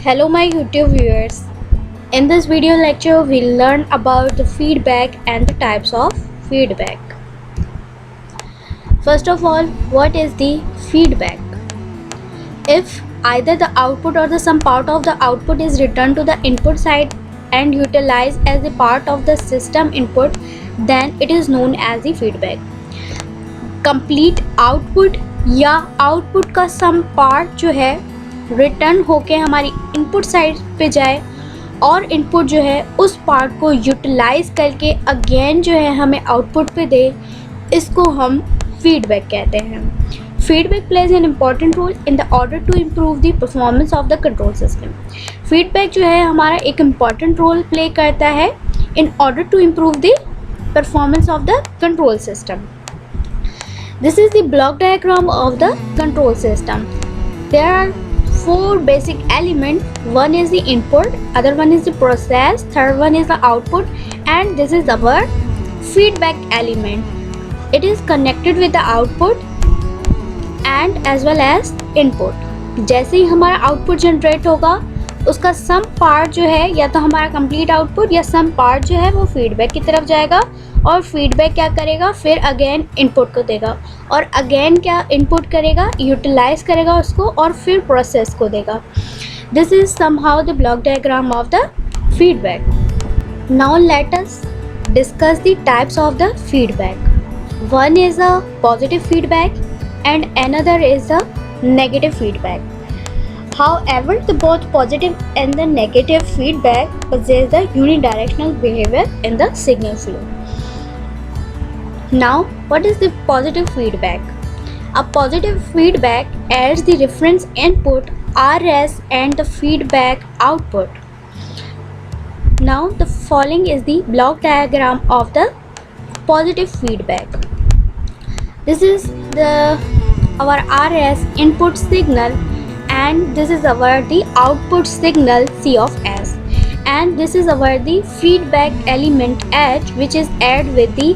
Hello my YouTube viewers. In this video lecture we'll learn about the feedback and the types of feedback. First of all, what is the feedback? If either the output or the some part of the output is returned to the input side and utilized as a part of the system input, then it is known as the feedback. Complete output या output का some part जो है return होके हमारी input side पे जाए और input जो है उस पार्ट को यूटिलाइज करके अगेन जो है हमें आउटपुट पे दे, इसको हम फीडबैक कहते हैं. Feedback plays an important role in the order to improve the performance of the control system. Feedback जो है हमारा एक इम्पॉर्टेंट रोल प्ले करता है in order to improve the performance of the control system. This is the block diagram of the control system. There are four basic elements. One is the input, other one is the process, third one is the output, and this is our feedback element. It is connected with the output and as well as input. जैसे ही हमारा output generate होगा उसका some part जो है या तो हमारा complete output या सम पार्ट जो है वो फीडबैक की तरफ जाएगा और फीडबैक क्या करेगा, फिर अगेन इनपुट को देगा और अगेन क्या इनपुट करेगा, यूटिलाइज करेगा उसको और फिर प्रोसेस को देगा. This is somehow the block diagram of the feedback. Now let us discuss the types of the feedback. One is a positive feedback and another is a negative feedback. However, the both positive and the negative feedback possess the unidirectional behavior in the signal flow. Now, what is the positive feedback? A positive feedback adds the reference input RS and the feedback output. Now, the following is the block diagram of the positive feedback. This is our RS input signal and this is our the output signal C of S, and this is our the feedback element H, which is add with the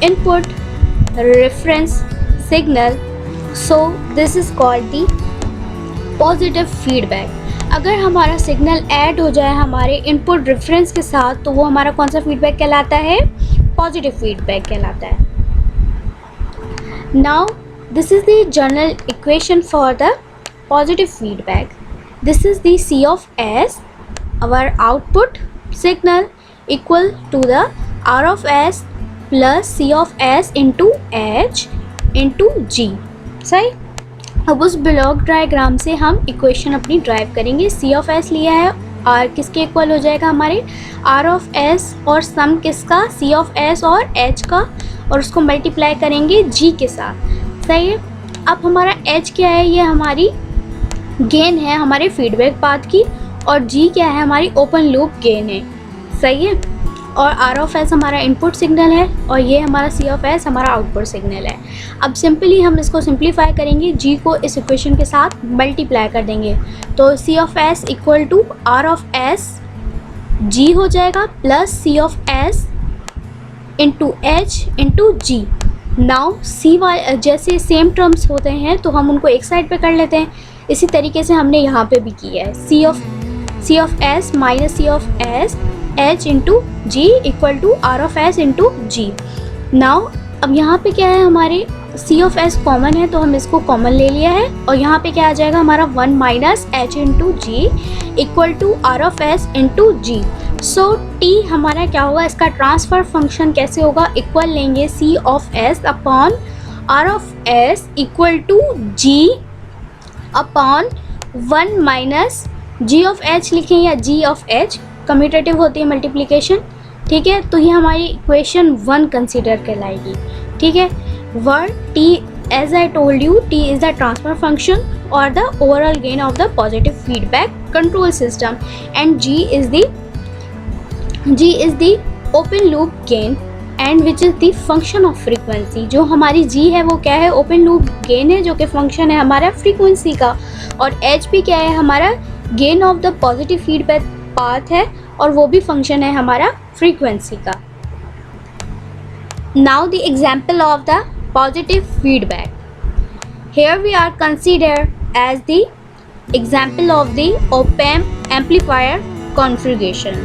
input reference signal. So this is called the positive feedback. अगर हमारा signal add हो जाए हमारे input reference के साथ तो वो हमारा कौन सा फीडबैक कहलाता है, पॉजिटिव फीडबैक कहलाता है. Now this is the general equation for the positive feedback. This is the C of S, our output signal, equal to the R of S plus C of S into H into G. सही. अब उस block diagram से हम equation अपनी drive करेंगे. C of S लिया है, R किसके इक्वल हो जाएगा, हमारे R of S और सम किसका, C of S और H का, और उसको मल्टीप्लाई करेंगे G के साथ. सही है. अब हमारा H क्या है, ये हमारी गेन है हमारे फीडबैक पाथ की, और G क्या है, हमारी ओपन लूप गेन है. सही है. और R of S हमारा इनपुट सिग्नल है और ये हमारा C of S हमारा आउटपुट सिग्नल है. अब सिंपली हम इसको सिंप्लीफाई करेंगे, G को इस इक्वेशन के साथ मल्टीप्लाई कर देंगे तो C of S equal to R of S G हो जाएगा plus C of S into H into G. Now C वाले जैसे सेम टर्म्स होते हैं तो हम उनको एक साइड पे कर लेते हैं. इसी तरीके से हमने यहाँ पे भी किया है. C of S minus C of S H into G equal to R of S into G. Now अब यहाँ पे क्या है, हमारे C of S कॉमन है तो हम इसको कॉमन ले लिया है और यहाँ पे क्या आ जाएगा हमारा 1 minus H into G equal to R of S into G. So T हमारा क्या होगा, इसका ट्रांसफ़र फंक्शन कैसे होगा, इक्वल लेंगे C of S upon R of S equal to G upon 1 minus G of H लिखें या G of H, commutative होती है मल्टीप्लिकेशन. ठीक है. तो ये हमारी इक्वेशन 1 कंसीडर कहलाएगी. ठीक है. Where T as I told you, T is the transfer function और the overall gain of the positive feedback control system, and G is the open loop gain and which is the function of frequency. जो हमारी G है वो क्या है, open loop gain है जो कि फंक्शन है हमारा फ्रीक्वेंसी का, और H भी क्या है, हमारा gain of the positive feedback path है और वो भी फंक्शन है हमारा फ्रीक्वेंसी का. Now the example of the positive feedback. Here we are considered as the example of the op-amp amplifier configuration.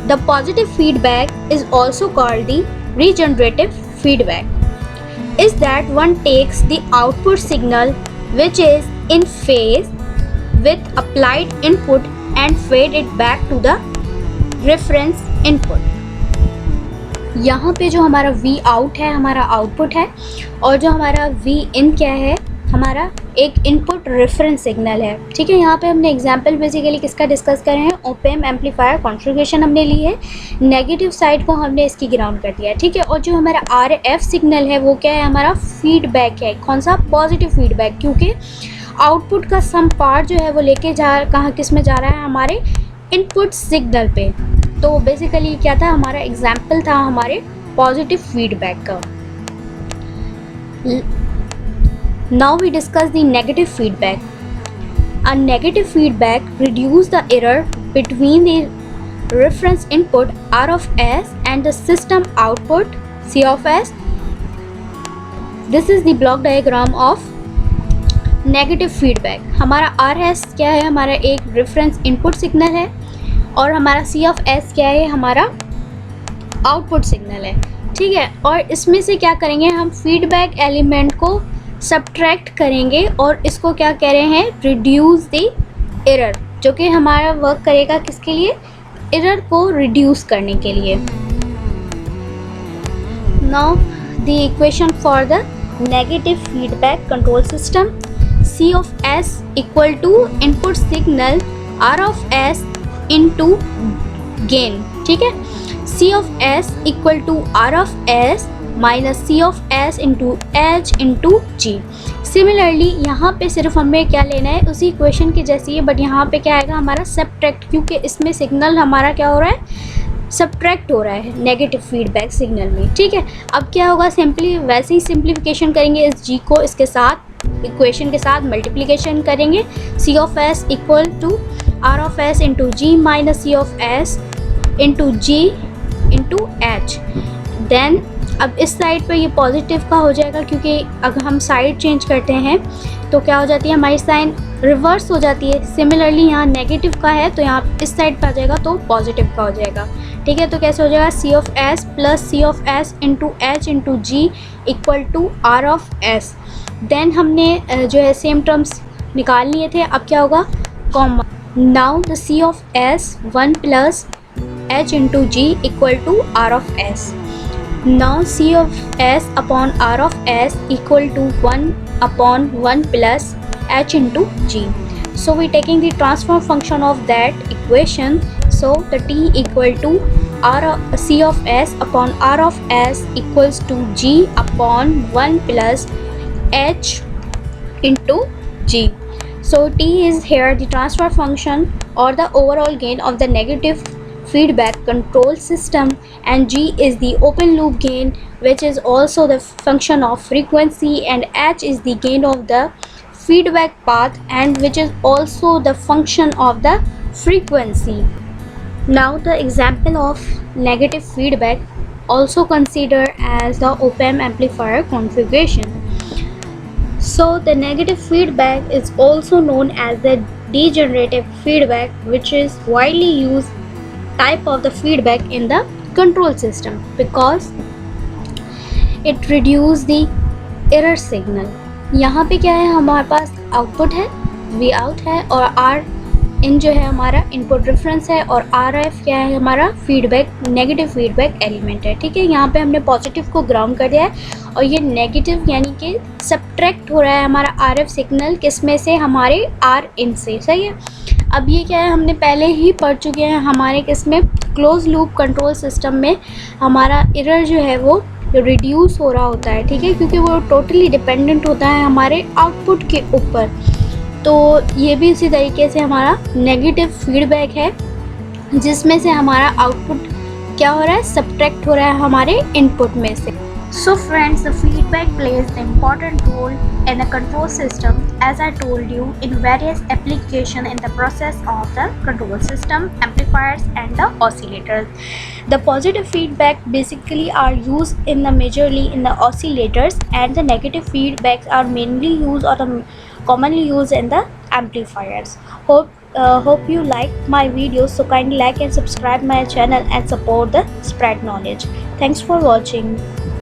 The positive feedback is also called the regenerative feedback. Is that one takes the output signal which is in phase with applied input and fade it back to the reference input. यहाँ पे जो हमारा V out है हमारा output है, और जो हमारा V in क्या है, हमारा एक इनपुट रेफरेंस सिग्नल है. ठीक है, यहाँ पे हमने एग्जांपल बेसिकली किसका डिस्कस कर रहे हैं, ओप-एम्प एम्पलीफायर कॉन्फ़िगरेशन हमने ली है. नेगेटिव साइड को हमने इसकी ग्राउंड कर दिया है. ठीक है, और जो हमारा RF सिग्नल है वो क्या है, हमारा फीडबैक है. कौन सा, पॉजिटिव फीडबैक, क्योंकि आउटपुट का सम पार्ट जो है वो लेके कहाँ किस में जा रहा है, हमारे इनपुट सिग्नल पे. तो बेसिकली क्या था, हमारा एग्जाम्पल था हमारे पॉजिटिव फीडबैक का. Now we discuss the negative feedback. A negative feedback reduces the error between the reference input R of S and the system output C of S. This is the block diagram of negative feedback. हमारा RS क्या है, हमारा एक reference input signal है, और हमारा C of S क्या है, हमारा output signal है. ठीक है, और इसमें से क्या करेंगे हम, फीडबैक एलिमेंट को सब्ट्रैक्ट करेंगे और इसको क्या कह रहे हैं, रिड्यूस द एरर, जो कि हमारा वर्क करेगा किसके लिए, एरर को रिड्यूस करने के लिए. Now the equation for the negative feedback control system, C of S equal to input signal R of S into gain. ठीक है, C of S equal to R of S minus C of S into H into G. Similarly यहाँ पे सिर्फ हमें क्या लेना है, उसी इक्वेशन की जैसी है, बट यहाँ पे क्या आएगा हमारा सब्ट्रैक्ट, क्योंकि इसमें सिग्नल हमारा क्या हो रहा है, सब्ट्रैक्ट हो रहा है नेगेटिव फीडबैक सिग्नल में. ठीक है, अब क्या होगा, सिंपली वैसे ही सिंप्लीफिकेशन करेंगे, इस G को इसके साथ इक्वेशन के साथ मल्टीप्लिकेशन करेंगे. C of S equal to R of S into G minus C of S into G into H. Then अब इस साइड पे ये पॉजिटिव का हो जाएगा, क्योंकि अगर हम साइड चेंज करते हैं तो क्या हो जाती है, हमारी साइन रिवर्स हो जाती है. सिमिलरली यहाँ नेगेटिव का है तो यहाँ इस साइड पे आ जाएगा तो पॉजिटिव का हो जाएगा. ठीक है, तो कैसे हो जाएगा, C of S plus C of S into H into G equal to R of S. Then हमने जो है सेम टर्म्स निकाल लिए थे, अब क्या होगा, common. Now the C of S 1 plus H into G equal to R of S. Now C of S upon R of S equal to 1 upon 1 plus H into G. So we taking the transform function of that equation. So the T equal to C of S upon R of S equals to G upon 1 plus H into G. So T is here the transfer function or the overall gain of the negative feedback control system, and G is the open loop gain, which is also the function of frequency, and H is the gain of the feedback path, and which is also the function of the frequency. Now the example of negative feedback also considered as the op-amp amplifier configuration. So the negative feedback is also known as the degenerative feedback, which is widely used type of the feedback in the control system because it reduce the error signal. यहाँ पे क्या है, हमारे पास output है, V out है, और R in जो है हमारा इनपुट रेफरेंस है, और RF क्या है, हमारा फीडबैक नेगेटिव फीडबैक एलिमेंट है. ठीक है, यहाँ पे हमने पॉजिटिव को ग्राउंड कर दिया है, और ये नेगेटिव यानी कि सब्ट्रैक्ट हो रहा है हमारा RF सिग्नल किस में से, हमारे R in से. सही है, अब ये क्या है, हमने पहले ही पढ़ चुके हैं हमारे किस में, क्लोज लूप कंट्रोल सिस्टम में हमारा एरर जो है वो रिड्यूस हो रहा होता है. ठीक है, क्योंकि वो टोटली डिपेंडेंट होता है हमारे आउटपुट के ऊपर. तो ये भी इसी तरीके से हमारा नेगेटिव फीडबैक है, जिसमें से हमारा आउटपुट क्या हो रहा है, सब्ट्रैक्ट हो रहा है हमारे इनपुट में से. So friends, the feedback plays an important role in a control system, as I told you, in various applications in the process of the control system, amplifiers and the oscillators. The positive feedback basically are used in the majorly in the oscillators, and the negative feedbacks are mainly used or commonly used in the amplifiers. Hope you like my videos, so kindly like and subscribe my channel and support the spread knowledge. Thanks for watching.